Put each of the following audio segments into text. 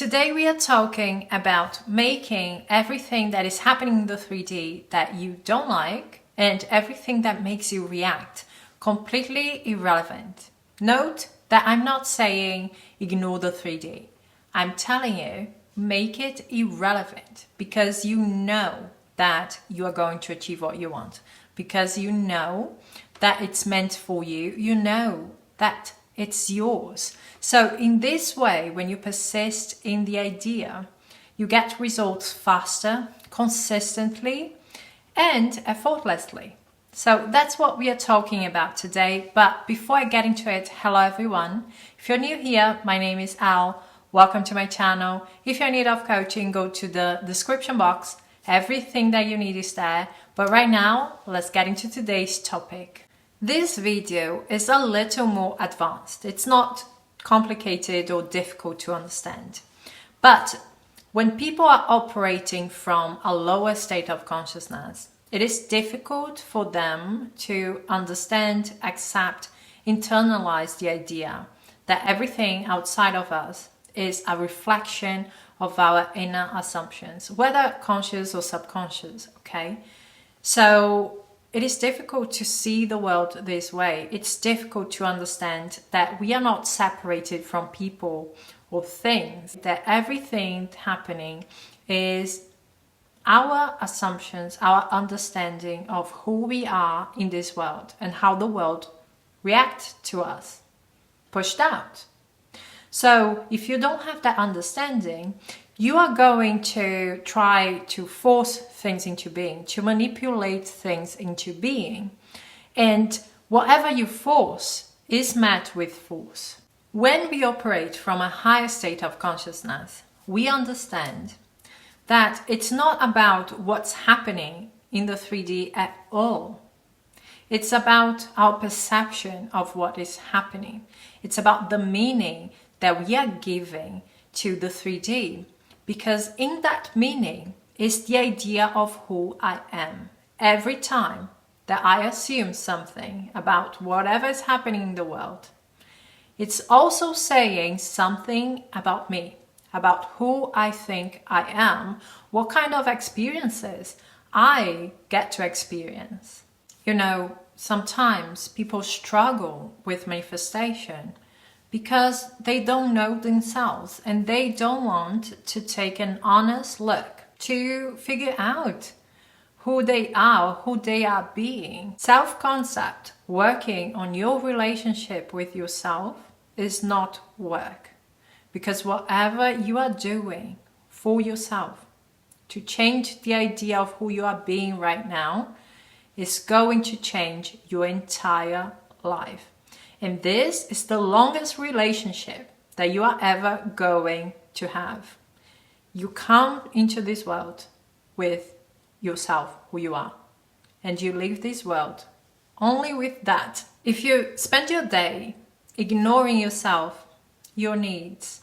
Today we are talking about making everything that is happening in the 3D that you don't like and everything that makes you react completely irrelevant. Note that I'm not saying ignore the 3D. I'm telling you, make it irrelevant because you know that you are going to achieve what you want, because you know that it's meant for you, you know that it's yours. So in this way, when you persist in the idea, you get results faster, consistently, and effortlessly. So that's what we are talking about today. But before I get into it, hello everyone. If you're new here, my name is Al. Welcome to my channel. If you're in need of coaching, go to the description box. Everything that you need is there. But right now, let's get into today's topic. This video is a little more advanced. It's not complicated or difficult to understand. But when people are operating from a lower state of consciousness, it is difficult for them to understand, accept, internalize the idea that everything outside of us is a reflection of our inner assumptions, whether conscious or subconscious, okay? So it is difficult to see the world this way. It's difficult to understand that we are not separated from people or things, that everything happening is our assumptions, our understanding of who we are in this world and how the world reacts to us, pushed out. So if you don't have that understanding, you are going to try to force things into being, to manipulate things into being. And whatever you force is met with force. When we operate from a higher state of consciousness, we understand that it's not about what's happening in the 3D at all. It's about our perception of what is happening. It's about the meaning that we are giving to the 3D. Because in that meaning is the idea of who I am. Every time that I assume something about whatever is happening in the world, it's also saying something about me, about who I think I am, what kind of experiences I get to experience. You know, sometimes people struggle with manifestation because they don't know themselves and they don't want to take an honest look to figure out who they are being. Self-concept, working on your relationship with yourself is not work. Because whatever you are doing for yourself to change the idea of who you are being right now is going to change your entire life. And this is the longest relationship that you are ever going to have. You come into this world with yourself, who you are, and you leave this world only with that. If you spend your day ignoring yourself, your needs,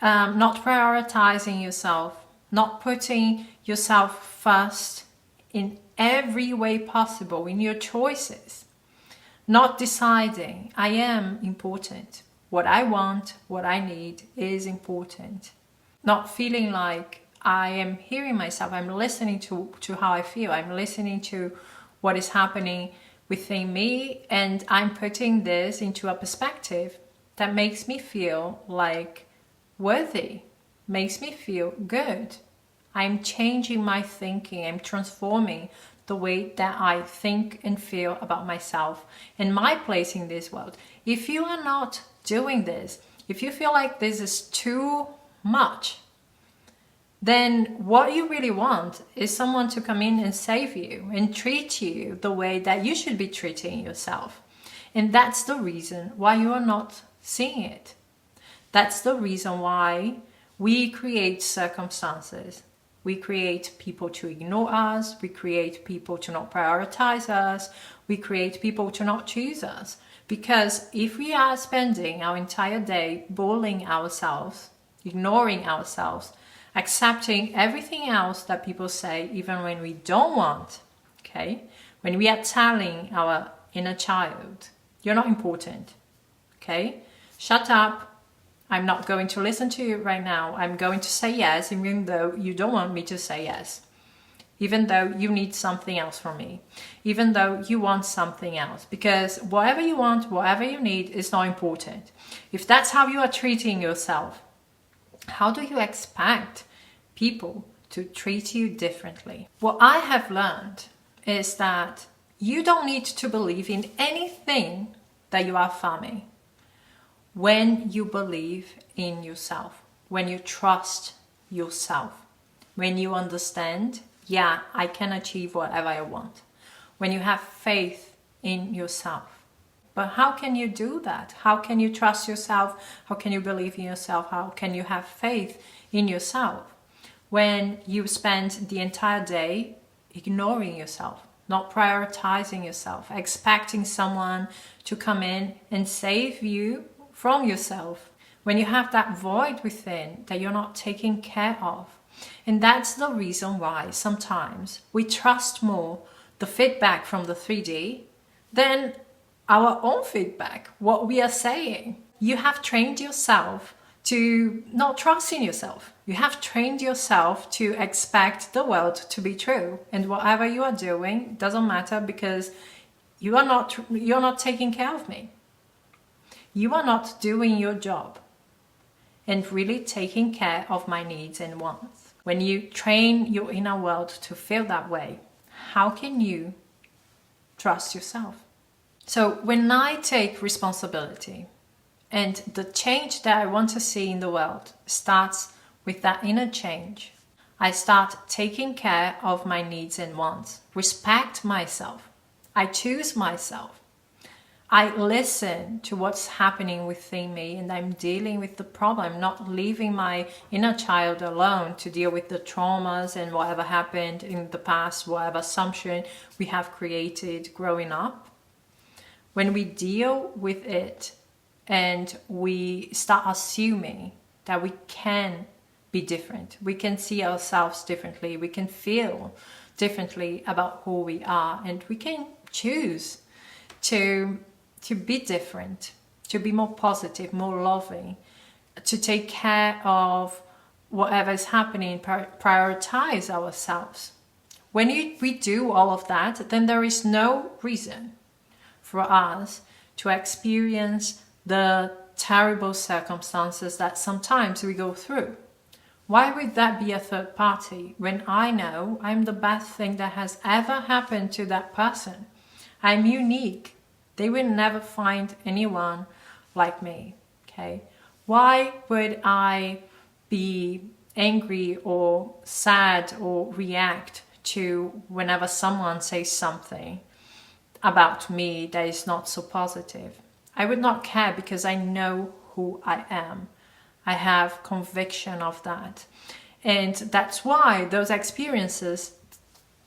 not prioritizing yourself, not putting yourself first in every way possible in your choices, not deciding, I am important. What I want, what I need is important. Not feeling like I am hearing myself. I'm listening to how I feel. I'm listening to what is happening within me. And I'm putting this into a perspective that makes me feel like worthy, makes me feel good. I'm changing my thinking. I'm transforming the way that I think and feel about myself and my place in this world. If you are not doing this, if you feel like this is too much, then what you really want is someone to come in and save you and treat you the way that you should be treating yourself. And that's the reason why you are not seeing it. That's the reason why we create circumstances. We create people to ignore us. We create people to not prioritize us. We create people to not choose us. Because if we are spending our entire day bullying ourselves, ignoring ourselves, accepting everything else that people say, even when we don't want, okay? When we are telling our inner child, you're not important, okay? Shut up. I'm not going to listen to you right now. I'm going to say yes, even though you don't want me to say yes. Even though you need something else from me. Even though you want something else. Because whatever you want, whatever you need is not important. If that's how you are treating yourself, how do you expect people to treat you differently? What I have learned is that you don't need to believe in anything that you are affirming when you believe in yourself, when you trust yourself, when you understand, yeah, I can achieve whatever I want, when you have faith in yourself. But how can you do that? How can you trust yourself? How can you believe in yourself? How can you have faith in yourself when you spend the entire day ignoring yourself, not prioritizing yourself, expecting someone to come in and save you from yourself, when you have that void within that you're not taking care of? And that's the reason why sometimes we trust more the feedback from the 3D than our own feedback, what we are saying. You have trained yourself to not trust in yourself. You have trained yourself to expect the world to be true. And whatever you are doing doesn't matter because you're not taking care of me. You are not doing your job and really taking care of my needs and wants. When you train your inner world to feel that way, how can you trust yourself? So when I take responsibility and the change that I want to see in the world starts with that inner change, I start taking care of my needs and wants, respect myself, I choose myself. I listen to what's happening within me and I'm dealing with the problem, not leaving my inner child alone to deal with the traumas and whatever happened in the past, whatever assumption we have created growing up. When we deal with it and we start assuming that we can be different, we can see ourselves differently, we can feel differently about who we are, and we can choose to be different, to be more positive, more loving, to take care of whatever is happening, prioritize ourselves. When we do all of that, then there is no reason for us to experience the terrible circumstances that sometimes we go through. Why would that be a third party when I know I'm the best thing that has ever happened to that person? I'm unique. They will never find anyone like me, okay? Why would I be angry or sad or react to whenever someone says something about me that is not so positive? I would not care because I know who I am. I have conviction of that. And that's why those experiences,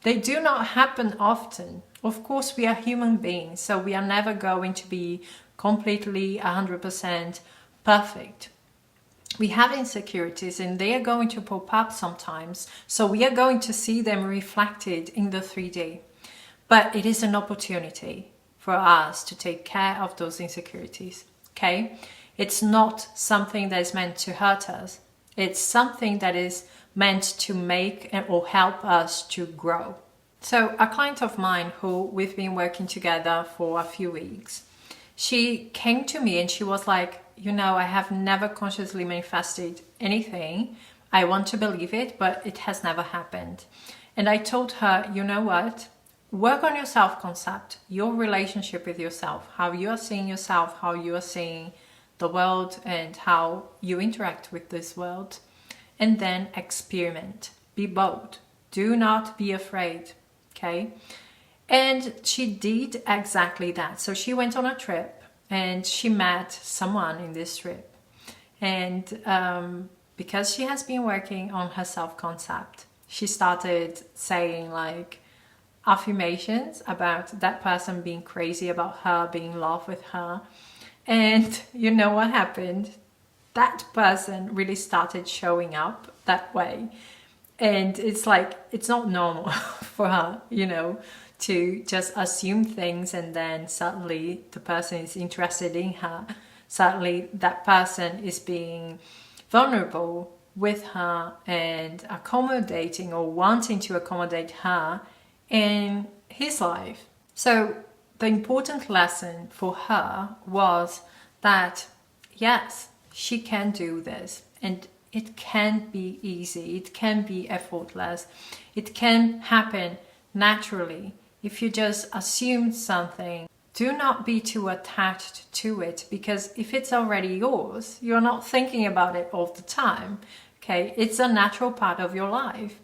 they do not happen often. Of course, we are human beings, so we are never going to be completely 100% perfect. We have insecurities and they are going to pop up sometimes, so we are going to see them reflected in the 3D. But it is an opportunity for us to take care of those insecurities, okay? It's not something that is meant to hurt us. It's something that is meant to make or help us to grow. So a client of mine who we've been working together for a few weeks, she came to me and she was like, you know, I have never consciously manifested anything. I want to believe it, but it has never happened. And I told her, you know what? Work on your self-concept, your relationship with yourself, how you are seeing yourself, how you are seeing the world and how you interact with this world. And then experiment. Be bold. Do not be afraid. Okay? And she did exactly that. So she went on a trip and she met someone in this trip. And because she has been working on her self-concept, she started saying like affirmations about that person being crazy about her, being in love with her. And you know what happened? That person really started showing up that way. And it's like, it's not normal for her, you know, to just assume things and then suddenly the person is interested in her. sadly that person is being vulnerable with her and accommodating or wanting to accommodate her in his life. So the important lesson for her was that yes, she can do this, and it can be easy, it can be effortless, it can happen naturally if you just assume something. Do not be too attached to it, because if it's already yours, you're not thinking about it all the time. Okay, it's a natural part of your life.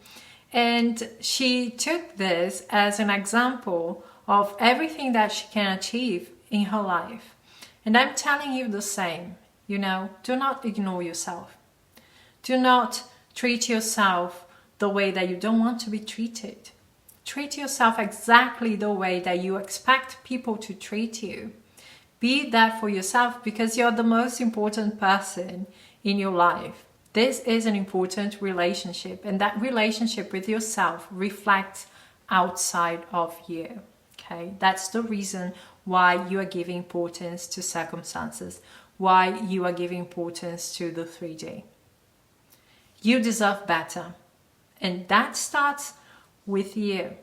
And she took this as an example of everything that she can achieve in her life. And I'm telling you the same, do not ignore yourself. Do not treat yourself the way that you don't want to be treated. Treat yourself exactly the way that you expect people to treat you. Be that for yourself, because you're the most important person in your life. This is an important relationship, and that relationship with yourself reflects outside of you. Okay, that's the reason why you are giving importance to circumstances, why you are giving importance to the 3D. You deserve better, and that starts with you.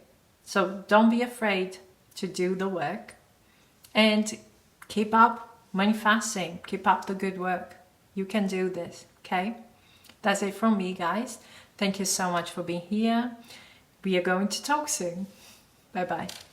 So don't be afraid to do the work and keep up manifesting, keep up the good work. You can do this, okay? That's it from me, guys. Thank you so much for being here. We are going to talk soon. Bye-bye.